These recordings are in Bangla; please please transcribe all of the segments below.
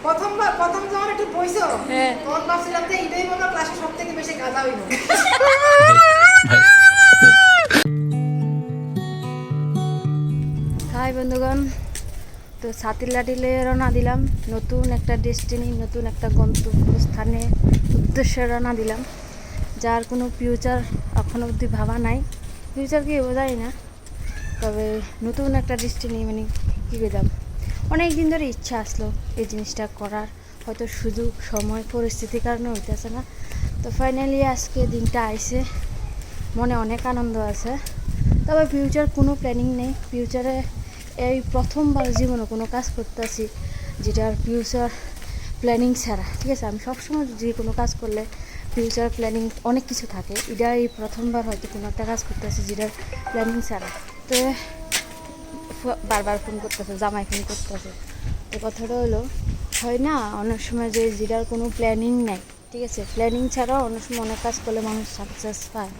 প্রথম যখন একটু বইছো তখন ভাবছিলাম যে এটাই মনে ক্লাসে সবথেকে বেশি গাধা হইব। হাই বন্ধুগণ, তো ছাতির লাটিলে রওনা দিলাম। নতুন একটা ডেস্টিনি, নতুন একটা গন্তব্যস্থানে উদ্দেশ্যে রওনা দিলাম, যার কোনো ফিউচার এখনও অবধি ভাবা নাই। ফিউচার কি বোঝাই না, তবে নতুন একটা ডেস্টিনি মানে কী পেলাম। অনেক দিন ধরে ইচ্ছা আসলো এই জিনিসটা করার, হয়তো সুযোগ সময় পরিস্থিতির কারণে হইতেছে না। তো ফাইনালি আজকে দিনটা আইছে, মনে অনেক আনন্দ আছে। তবে ফিউচার কোনো প্ল্যানিং নেই। ফিউচারে এই প্রথমবার জীবনে কোনো কাজ করতেছি যেটার ফিউচার প্ল্যানিং ছাড়া। ঠিক আছে, আমি সবসময় যে কোনো কাজ করলে ফিউচার প্ল্যানিং অনেক কিছু থাকে, এটা এই প্রথমবার হয়তো কোনো একটা কাজ করতেছি যেটার প্ল্যানিং ছাড়া। তো বারবার ফোন করতেছে, জামাই ফোন করতেছে। তো কথাটা হলো, হয় না অনেক সময় যে যেটার কোনো প্ল্যানিং নেই, ঠিক আছে, প্ল্যানিং ছাড়াও অনেক সময় অনেক কাজ করলে মানুষ সাকসেস পায়।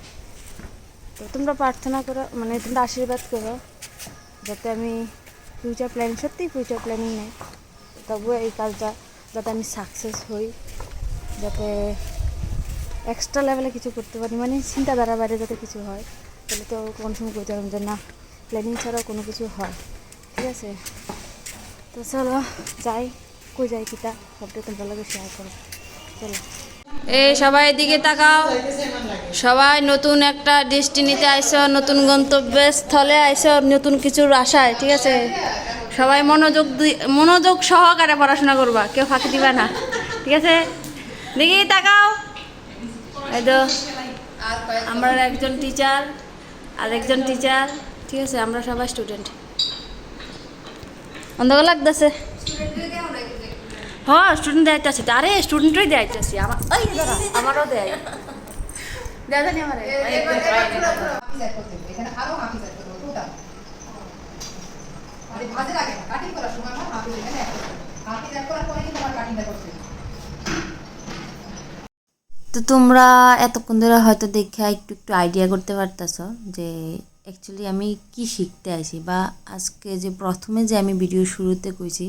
তো তোমরা প্রার্থনা করো, মানে তোমরা আশীর্বাদ করো যাতে আমি ফিউচার প্ল্যানিং, সত্যিই ফিউচার প্ল্যানিং নেই, তবুও এই কাজটা যাতে আমি সাকসেস হই, যাতে এক্সট্রা লেভেলে কিছু করতে পারি, মানে চিন্তাধারা বাইরে যাতে কিছু হয়। তাহলে তো কোনো সময় করতে পারলাম যে না, প্ল্যানিং ছাড়াও কোনো কিছু হয়। ঠিক আছে, তো চলো যাই, কই যাই কিতা সবটা তোমরা লাগে শেয়ার করো। চলো, এই সবাই এদিকে তাকাও। সবাই নতুন একটা ডেস্টিনিতে আইসো, নতুন গন্তব্যস্থলে আইসো, নতুন কিছুর আশায়। ঠিক আছে, সবাই মনোযোগ সহকারে পড়াশোনা করবা, কেউ ফাঁকি দিবা না। ঠিক আছে, দেখি তাকাও। এই তো আমরা একজন টিচার আর একজন টিচার। ঠিক আছে, আমরা সবাই স্টুডেন্ট। অন্ধকার লাগতেছে। হ্যাঁ, স্টুডেন্ট দেখাইতেছি। আরে স্টুডেন্টই দেখাইতেছি। আমারও দেয় জানি আমার তো তোমরা এতক্ষণ ধরে হয়তো দেখে একটু একটু আইডিয়া করতে পারতেছ যে অ্যাকচুয়ালি আমি কি শিখতে আসি, বা আজকে যে প্রথমে যে আমি ভিডিও শুরুতে কইছি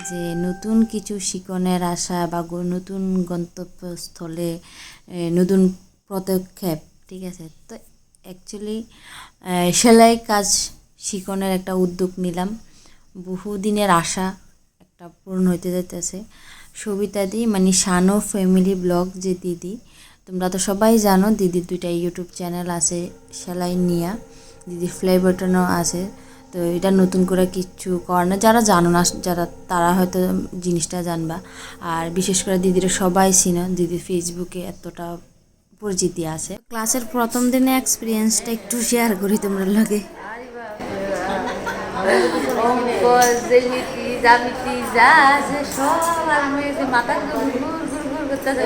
যে নতুন কিছু শিখনের আশা বা নতুন গন্তব্যস্থলে নতুন পদক্ষেপ। ঠিক আছে, তো অ্যাকচুয়ালি সেলাই কাজ শিখনের একটা উদ্যোগ নিলাম। বহুদিনের আশা একটা পূরণ হইতে যাইতেছে। সবিতা দি মানে শানো ফ্যামিলি ব্লগ যে দিদি, তোমরা তো সবাই জানো দিদির দুইটা ইউটিউব চ্যানেল আছে সেলাই নিয়া, দিদির ফ্লেভারটনও আছে। তো এটা নতুন করে কিচ্ছু কর না, যারা জানো না যারা তারা হয়তো জিনিসটা জানবা। আর বিশেষ করে দিদিরা সবাই চিনো, দিদির ফেসবুকে এতটা পরিচিতি আছে। ক্লাসের প্রথম দিনে এক্সপিরিয়েন্সটা একটু শেয়ার করি তোমার লাগে। অঙ্ক জ্যামিতি জ্যামিতি যা আছে সব আর মেয়েছে মাথা ঘুর ঘুর ঘুর ঘুর করতেছে।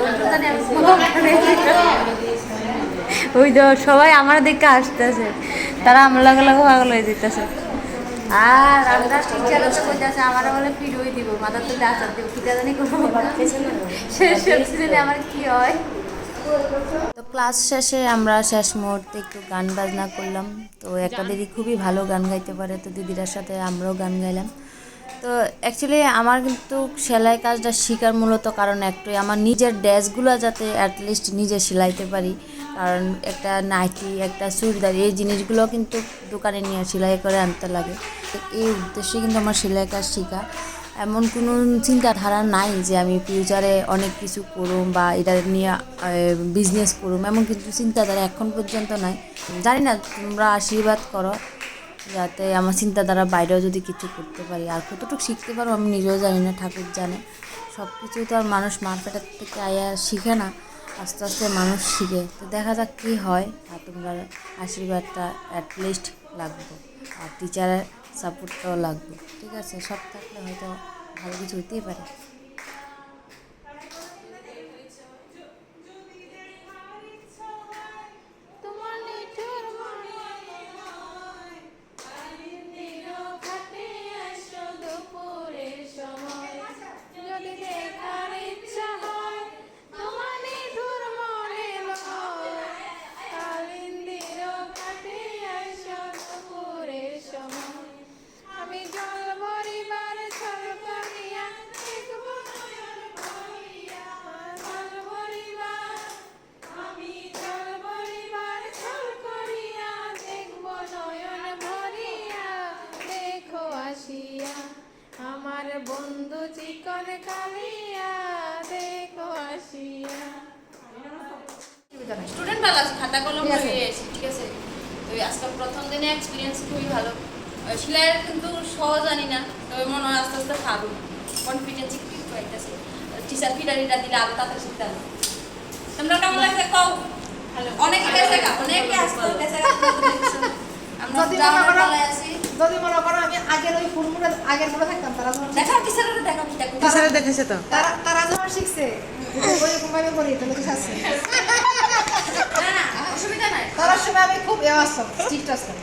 ওই তো সবাই আমার দিকে আসতেছে, তারা আমার লাগে লাগে পাগল হয়ে যেতেছে। আর আমরা টিচারও তো কইতেছে আমার বলে পিড়ই দিব, মাথার তুলে আচার দিব, কিটা জানি করবো শেষ সিজনে আমার কি হয়। তো ক্লাস শেষে আমরা শেষ মুহূর্তে একটু গান বাজনা করলাম। তো একটা দিদি খুবই ভালো গান গাইতে পারে, তো দিদিটার সাথে আমরাও গান গাইলাম। তো অ্যাকচুয়ালি আমার কিন্তু সেলাই কাজটা শেখার মূলত কারণ একটাই, আমার নিজের ড্রেসগুলো যাতে অ্যাটলিস্ট নিজে সেলাইতে পারি। কারণ একটা নাইটি, একটা চুড়িদার, এই জিনিসগুলো কিন্তু দোকানে নিয়ে সেলাই করে আনতে লাগে। তো এই উদ্দেশ্যে কিন্তু আমার সেলাই কাজ শেখা। এমন কোনো চিন্তাধারা নাই যে আমি ফিউচারে অনেক কিছু করুম বা এটা নিয়ে বিজনেস করুম, এমন কিছু চিন্তাধারা এখন পর্যন্ত নাই। জানি না, তোমরা আশীর্বাদ করো যাতে আমার চিন্তাধারা বাইরেও যদি কিছু করতে পারি। আর কতটুকু শিখতে পারো আমি নিজেও জানি না, ঠাকুর জানে। সব কিছুই তো আর মানুষ মার্কেটের থেকে আয়া শিখে না, আস্তে আস্তে মানুষ শিখে। তো দেখা যাক কী হয়। আর তোমরা আশীর্বাদটা অ্যাটলিস্ট লাগবে, আর টিচারের সাপোর্টটাও লাগবে। ঠিক আছে, সব থাকলে হয়তো ভালো কিছু হতেই পারে। করে কালিয়া দেখো আসিয়া। স্টুডেন্ট ভালো আছে, খাতা কলম নিয়ে এসেছি, ঠিক আছে। তো আজকে প্রথম দিনে এক্সপিরিয়েন্স খুবই ভালো। সেলাইয়ের কিন্তু সহজ জানি না, তবে মনে হয় আস্তে আস্তে পারবো, কনফিডেন্স একটু পাইতেছে। টিচার ফিডারিটা দিলে আরো তাড়াতাড়ি শিখতে হবে। তোমরা কেমন লাগছে কও? অনেকে গেছে গা, অনেকে আসতে গেছে গা। আমরা যাওয়ার পালায় আছি। যদি মনে করো আমি আগের ওই ফুলমুড়ে আগের মনে থাকতাম, তারা যখন দেখাও টিচারের, দেখাও টিচারে দেখেছে তো তারা যখন শিখছে ওই রকমভাবে করি তাহলে কিছু আছে না না, অসুবিধা নাই। তার সময় আমি খুব আসতাম, স্ট্রিক্ট আসতাম।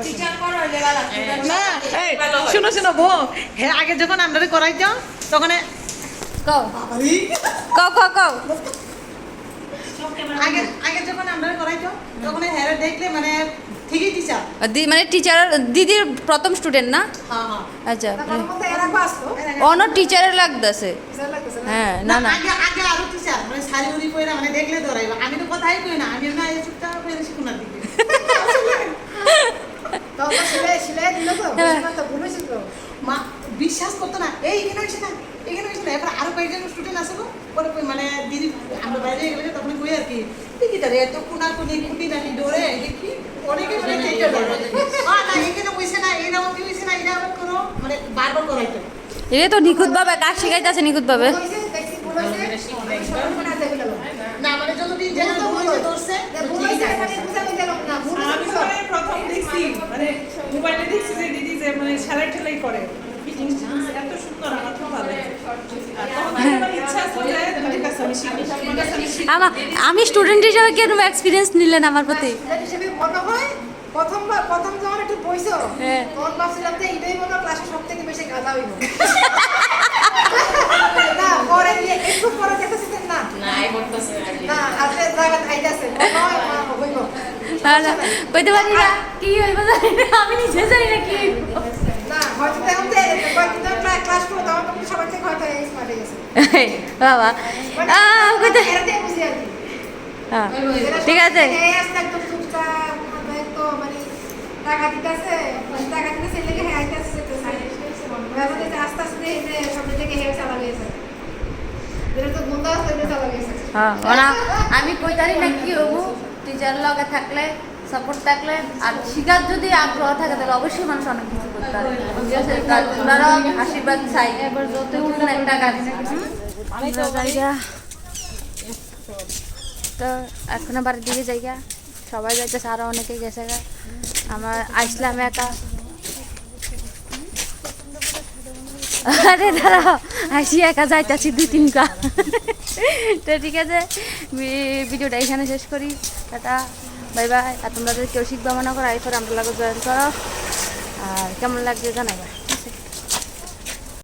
টিচার করো লেভেল আছে। না এই শুনো শুনো বো হ্যাঁ আগে যখন আমরা করাইতো তখন কও কও কও কও। আগে আগে যখন আমরা করাইতো তখন হ্যাঁ দেখলে মানে ঠিকই টিচার মানে টিচার দিদির প্রথম স্টুডেন্ট না? হ্যাঁ হ্যাঁ আচ্ছা, তারপর মধ্যে এরা আসতো অন্য টিচারের লাগতেছে। স্যার লাগতেছে না হ্যাঁ, না না, আগে আগে আরো টিচার মানে শাড়ি উড়ি পরে মানে দেখলে ধরাইব। আমি তো কথাই কই না, আমি না এই চুপটা করে শিখুনার দিকে তখন সিলাই সিলাই দিল তো বুঝলাম তো ভুল হয়েছিল তো। মা বিশ্বাস করতো না, এই এখানে আসে না এখানে আসে না। এবার আরো কয়েকজন স্টুডেন্ট আছে গো, পরে কই মানে দিদি আমরা বাইরে গেলে তখন কই আর কি টিকিটা রে এত কোনা কোনি খুঁটি নানি ডরে দেখি অনেকে মানে চেষ্টা করে না এখানে হইছে না এরকম কি হইছে না এটা আবার করো মানে বারবার করাইতো। এটা তো নিখুঁত ভাবে কাজ শিখাইতেছে, নিখুঁত ভাবে। ভুল হয়েছে, দেখছি ভুল হয়েছে, আমি সরল করে আনতে গেলাম। না মানে যতদিন যেন ভুল হইছে ধরছে ভুল হয়েছে এখানে বুঝাতে গেলাম না, ভুল আমি হয়েছে মানে প্রথম দেখছি মানে মোবাইলে দেখছি যে দিদি যে মানে সেলাই টেলাই করে ফিটিংস এত সুন্দর, আমার খুব ভালো লাগে। আর তখন থেকে আমার ইচ্ছা আছে যে দিদির কাছে আমি শিখি, তোমার কাছে আমি শিখি। আমি স্টুডেন্ট হিসেবে কেন এক্সপিরিয়েন্স নিলেন আমার প্রতি? স্টুডেন্ট হিসেবে মনে হয় প্রথম যখন একটু বইছো হ্যাঁ। তখন ভাবছিলাম যে এটাই মনে হয় ক্লাসে সব থেকে বেশি গাধা হইব না পরে দিয়ে একটু পরে দেখতেছি যে না না আসলে জায়গা আইতাছে মনে হয় হইব কইতে পারি না কি হইব জানি না, আমি নিজে জানি না কি হইব। না হয়তো এখন যে কয়েকদিন ক্লাস করো তখন কিন্তু সবার থেকে হয়তো স্মার্ট হয়ে গেছে বাবা কইতে এরা দিয়ে বুঝি আর কি হ্যাঁ, ঠিক আছে। এই আসলে একদম চুপচাপ তো মানে টাকা দিতেছে লেগে হ্যাঁ আইতাছে আস্তে আস্তে এই যে সব থেকে হেয়ার চালা গেছে এটা তো বন্ধ আছে এটা চালা গেছে হ্যাঁ, ওনা আমি কইতারি না কি হবো, টিচার লগে থাকলে সাপোর্ট থাকলে আর শিখার যদি আগ্রহ থাকে তাহলে অবশ্যই মানুষ অনেক কিছু করতে পারে। ঠিক আছে, তোমরা আশীর্বাদ চাই। এবার যত উঠুন একটা গাড়ি জায়গা তো এখনো বাড়ির দিকে জায়গা সবাই যাইতেছে, আরো অনেকে গেছে গা। আমার আসলাম একা। আরে দাঁড়াও, আসি একা যাইতেছি 2-3 তো ঠিক আছে, ভিডিওটা এখানে শেষ করি। Tata, bye bye. আর তোমরা যদি কেউ শিখবা মনে করো এরপর আমরা লাগে জয়েন করো। আর কেমন লাগছে জানাবা।